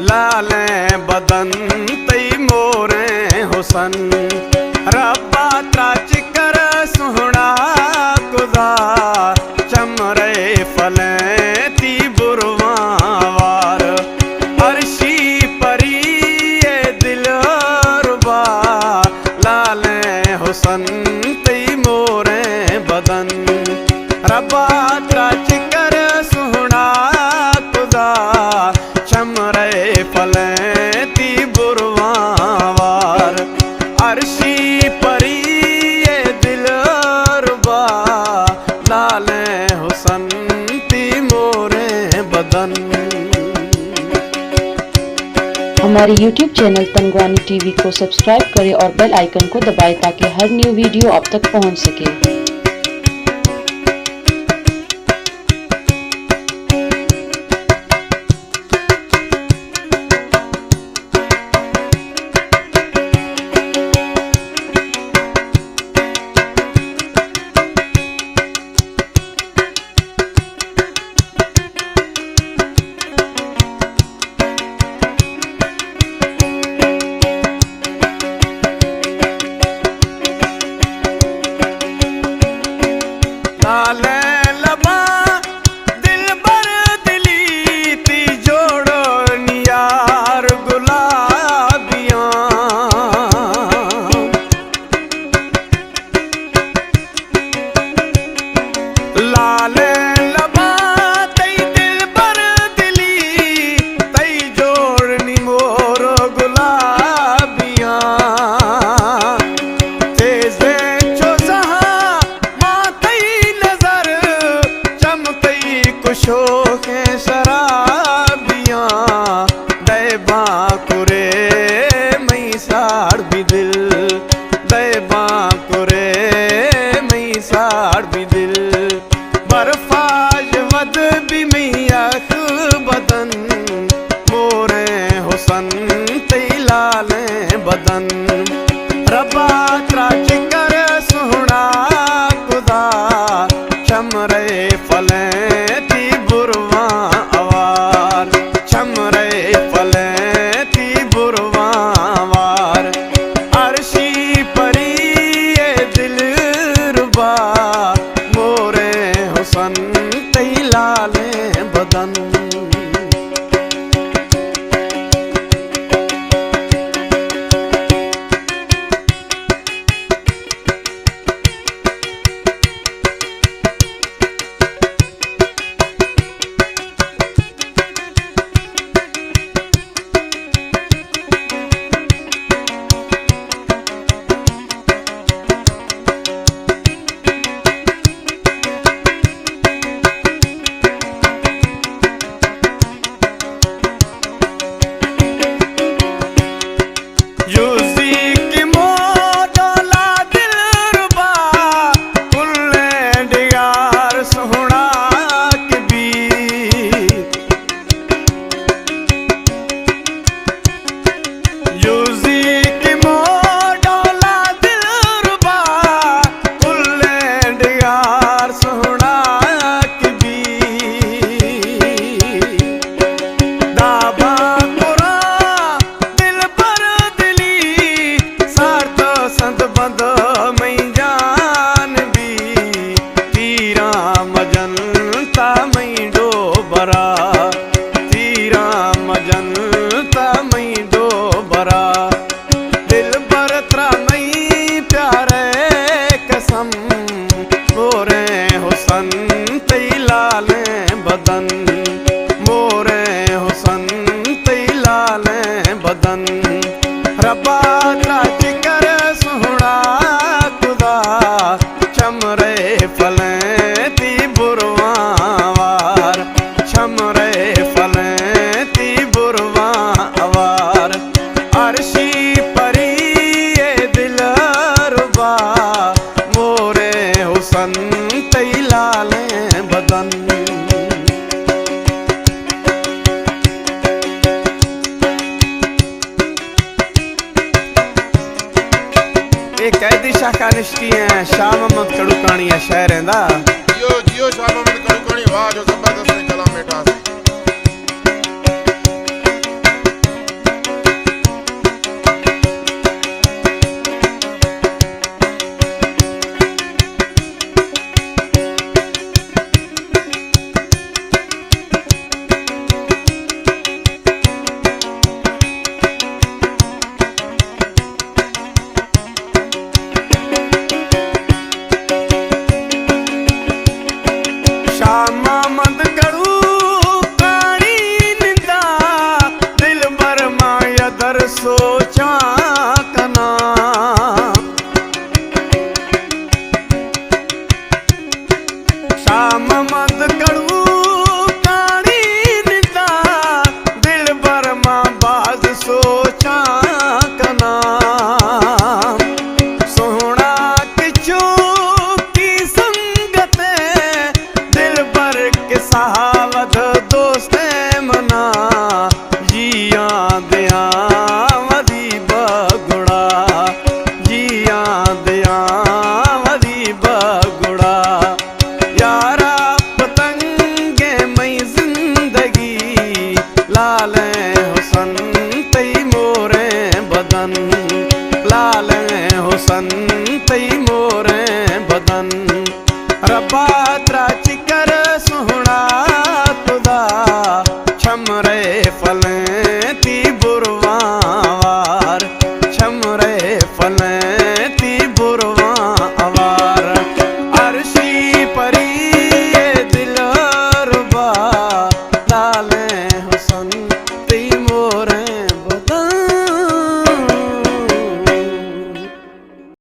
लाले बदन तई मोरे हुसन रब्बा त्राच कर सुहना खुदा चमरे फले ती बुरवार अर्शी परी ये दिल रुबा लाले हुसन तई मोरे बदन रब्बा त्राच कर सुहना खुदा चमरे फले ती बुरवार अर्शी परी ये दिल रुबा लाले हुसन ती मोरे बदन। हमारे YouTube चैनल तंगवानी टीवी को सब्सक्राइब करें और बेल आइकन को दबाएं ताकि हर न्यू वीडियो आप तक पहुंच सके। लाले लबा दिल बर दिली ती जोड़ो नियार गुलाबियां लाले लबा तई दिल बर दिली तई जोड़नी मोर गुलाबियां तेजे खुशो के शराबियां दैबा कुरे मई साड़ भी दिल दैबा कुरे मई साड़ भी दिल बर्फाज वद भी मैया बदन मोरे हुसन तई लाले बदन रब्बा त्राच कर सुहना खुदा चमरे फले लाले बदन। रब्बा त्राच कर सुहना खुदा चमरे फले ती बुरवार चमरे फले ती बुरवार अर्शी परी ये दिल रुबा मोरे हुसन तई लाले बदन। कैदी शाह कानिश्ती है शाह मोहम्मद कड़ूकानी है शहर है दा जियो जियो शाह मोहम्मद कड़ूकानी वाह जो जबरदस्त कलाम बेटा।